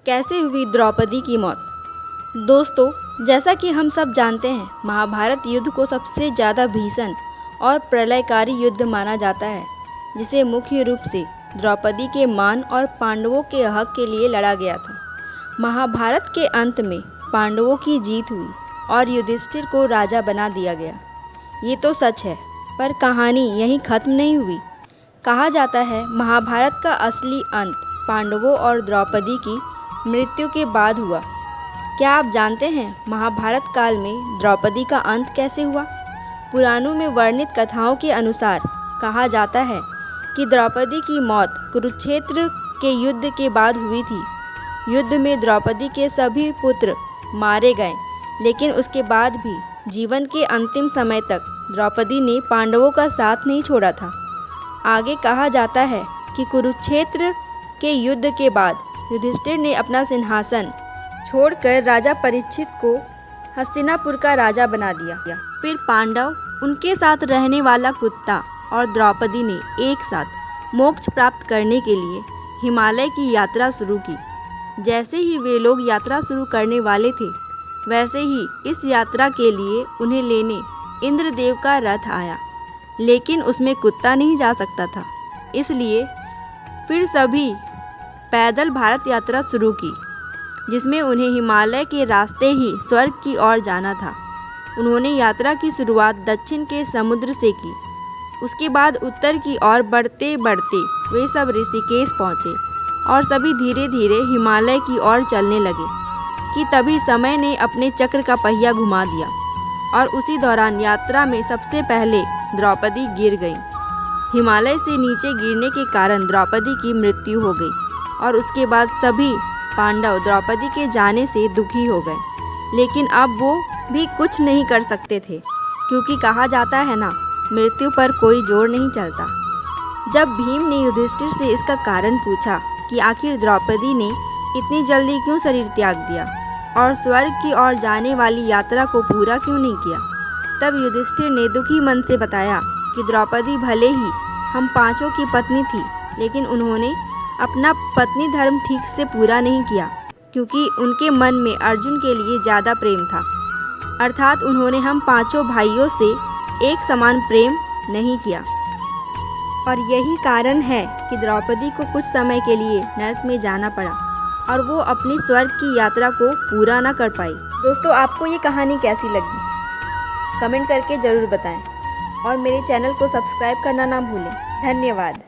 कैसे हुई द्रौपदी की मौत। दोस्तों, जैसा कि हम सब जानते हैं, महाभारत युद्ध को सबसे ज़्यादा भीषण और प्रलयकारी युद्ध माना जाता है, जिसे मुख्य रूप से द्रौपदी के मान और पांडवों के हक के लिए लड़ा गया था। महाभारत के अंत में पांडवों की जीत हुई और युधिष्ठिर को राजा बना दिया गया। ये तो सच है, पर कहानी यहीं ख़त्म नहीं हुई। कहा जाता है महाभारत का असली अंत पांडवों और द्रौपदी की मृत्यु के बाद हुआ। क्या आप जानते हैं महाभारत काल में द्रौपदी का अंत कैसे हुआ? पुराणों में वर्णित कथाओं के अनुसार कहा जाता है कि द्रौपदी की मौत कुरुक्षेत्र के युद्ध के बाद हुई थी। युद्ध में द्रौपदी के सभी पुत्र मारे गए, लेकिन उसके बाद भी जीवन के अंतिम समय तक द्रौपदी ने पांडवों का साथ नहीं छोड़ा था। आगे कहा जाता है कि कुरुक्षेत्र के युद्ध के बाद युधिष्ठिर ने अपना सिंहासन छोड़कर राजा परीक्षित को हस्तिनापुर का राजा बना दिया। फिर पांडव, उनके साथ रहने वाला कुत्ता और द्रौपदी ने एक साथ मोक्ष प्राप्त करने के लिए हिमालय की यात्रा शुरू की। जैसे ही वे लोग यात्रा शुरू करने वाले थे, वैसे ही इस यात्रा के लिए उन्हें लेने इंद्रदेव का रथ आया, लेकिन उसमें कुत्ता नहीं जा सकता था। इसलिए फिर सभी पैदल भारत यात्रा शुरू की, जिसमें उन्हें हिमालय के रास्ते ही स्वर्ग की ओर जाना था। उन्होंने यात्रा की शुरुआत दक्षिण के समुद्र से की। उसके बाद उत्तर की ओर बढ़ते बढ़ते वे सब ऋषिकेश पहुँचे और सभी धीरे धीरे हिमालय की ओर चलने लगे कि तभी समय ने अपने चक्र का पहिया घुमा दिया और उसी दौरान यात्रा में सबसे पहले द्रौपदी गिर गई। हिमालय से नीचे गिरने के कारण द्रौपदी की मृत्यु हो गई और उसके बाद सभी पांडव द्रौपदी के जाने से दुखी हो गए। लेकिन अब वो भी कुछ नहीं कर सकते थे, क्योंकि कहा जाता है ना, मृत्यु पर कोई जोर नहीं चलता। जब भीम ने युधिष्ठिर से इसका कारण पूछा कि आखिर द्रौपदी ने इतनी जल्दी क्यों शरीर त्याग दिया और स्वर्ग की ओर जाने वाली यात्रा को पूरा क्यों नहीं किया, तब युधिष्ठिर ने दुखी मन से बताया कि द्रौपदी भले ही हम पांचों की पत्नी थी, लेकिन उन्होंने अपना पत्नी धर्म ठीक से पूरा नहीं किया, क्योंकि उनके मन में अर्जुन के लिए ज़्यादा प्रेम था। अर्थात उन्होंने हम पांचों भाइयों से एक समान प्रेम नहीं किया। और यही कारण है कि द्रौपदी को कुछ समय के लिए नरक में जाना पड़ा और वो अपनी स्वर्ग की यात्रा को पूरा ना कर पाई। दोस्तों, आपको ये कहानी कैसी लगी? कमेंट करके ज़रूर बताएं और मेरे चैनल को सब्सक्राइब करना ना भूलें। धन्यवाद।